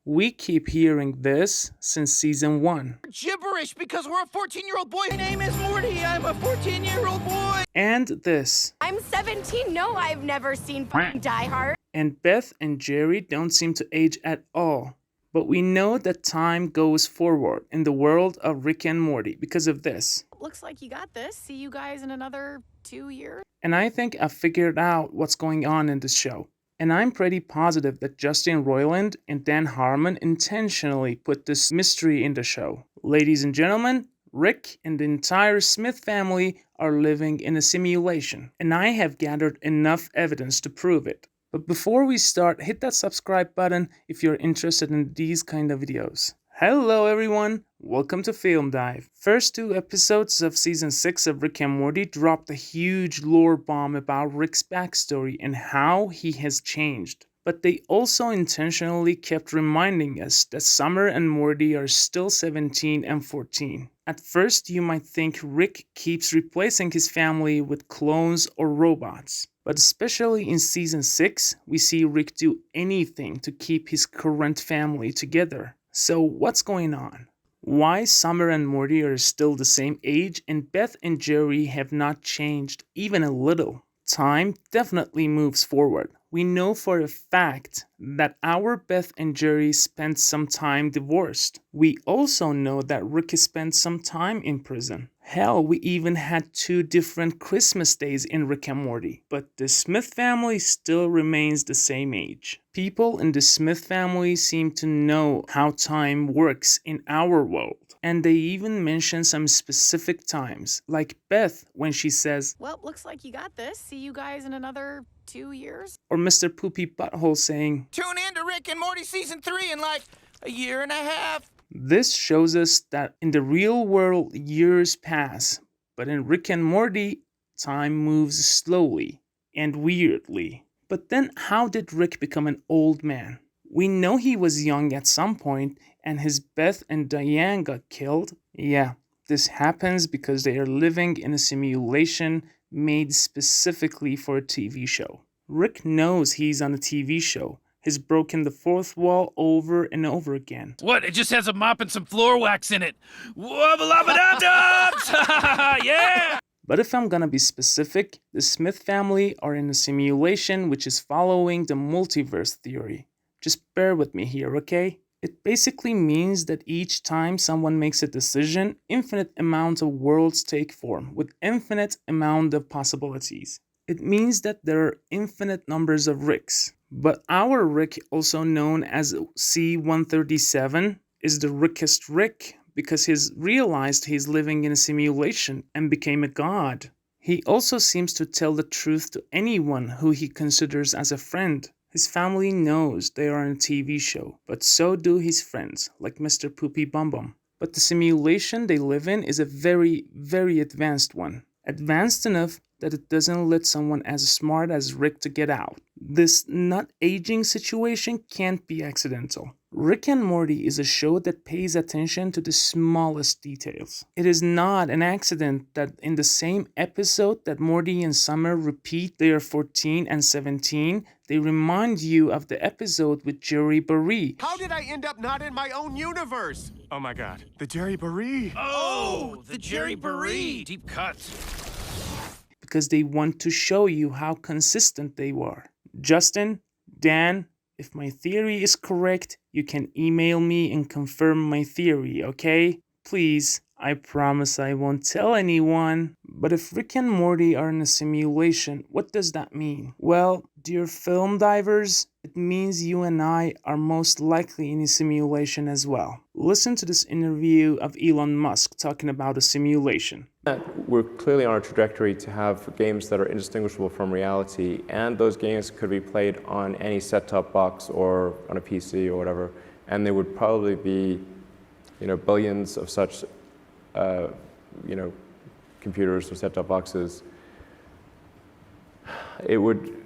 We keep hearing this since season 1. Gibberish because we're a 14-year-old boy. My name is Morty. I'm a 14-year-old boy. And this. I'm 17. No, I've never seen Die Hard. And Beth and Jerry don't seem to age at all. But we know that time goes forward in the world of Rick and Morty because of this. Looks like you got this. See you guys in another 2 years. And I think I've figured out what's going on in this show. And I'm pretty positive that Justin Roiland and Dan Harmon intentionally put this mystery in the show. Ladies and gentlemen, Rick and the entire Smith family are living in a simulation. And I have gathered enough evidence to prove it. But before we start, hit that subscribe button if you're interested in these kind of videos. Hello everyone, welcome to Film Dive. First 2 episodes of season 6 of Rick and Morty dropped a huge lore bomb about Rick's backstory and how he has changed. But they also intentionally kept reminding us that Summer and Morty are still 17 and 14. At first you might think Rick keeps replacing his family with clones or robots. But especially in season 6, we see Rick do anything to keep his current family together. So what's going on? Why Summer and Morty are still the same age and Beth and Jerry have not changed even a little? Time definitely moves forward. We know for a fact that our Beth and Jerry spent some time divorced. We also know that Rick has spent some time in prison. Hell, we even had 2 different Christmas days in Rick and Morty. But the Smith family still remains the same age. People in the Smith family seem to know how time works in our world. And they even mention some specific times, like Beth when she says, Well, looks like you got this. See you guys in another 2 years. or Mr. Poopy Butthole saying, Tune in to Rick and Morty season 3 in like a year and a half. This shows us that in the real world, years pass, but in Rick and Morty, time moves slowly and weirdly. But then how did Rick become an old man? We know he was young at some point and his Beth and Diane got killed. Yeah, this happens because they are living in a simulation made specifically for a TV show. Rick knows he's on a TV show. He's broken the 4th wall over and over again. What? It just has a mop and some floor wax in it. Wubba-lubba-dub-dubs! Yeah! But if I'm gonna be specific, the Smith family are in a simulation which is following the multiverse theory. Just bear with me here, okay? It basically means that each time someone makes a decision, infinite amounts of worlds take form with infinite amount of possibilities. It means that there are infinite numbers of Ricks. But our Rick, also known as C-137, is the rickest Rick because he's realized he's living in a simulation and became a god. He also seems to tell the truth to anyone who he considers as a friend. His family knows they are on a TV show, but so do his friends, like Mr. Poopy Bum Bum. But the simulation they live in is a very, very advanced one. Advanced enough that it doesn't let someone as smart as Rick to get out. This not aging situation can't be accidental. Rick and Morty is a show that pays attention to the smallest details. It is not an accident that in the same episode that Morty and Summer repeat they are 14 and 17, they remind you of the episode with Jerry Barry. How did I end up not in my own universe? Oh my god, the Jerry Barry. Oh, the Jerry Barry. Deep cuts. Because they want to show you how consistent they were. Justin, Dan, if my theory is correct, you can email me and confirm my theory, okay? Please, I promise I won't tell anyone. But if Rick and Morty are in a simulation, what does that mean? Well, dear film divers, it means you and I are most likely in a simulation as well. Listen to this interview of Elon Musk talking about a simulation. We're clearly on a trajectory to have games that are indistinguishable from reality, and those games could be played on any set-top box or on a PC or whatever, and there would probably be, billions of such, computers or set-top boxes. It would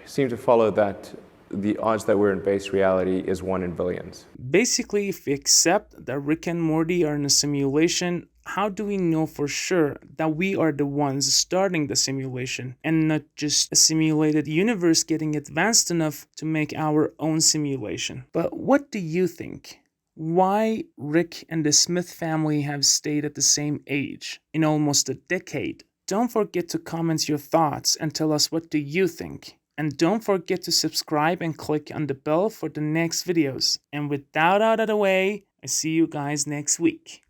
seem to follow that the odds that we're in base reality is 1 in billions. Basically, if we accept that Rick and Morty are in a simulation, how do we know for sure that we are the ones starting the simulation and not just a simulated universe getting advanced enough to make our own simulation? But what do you think? Why Rick and the Smith family have stayed at the same age in almost a decade? Don't forget to comment your thoughts and tell us what do you think. And don't forget to subscribe and click on the bell for the next videos. And with that out of the way, I see you guys next week.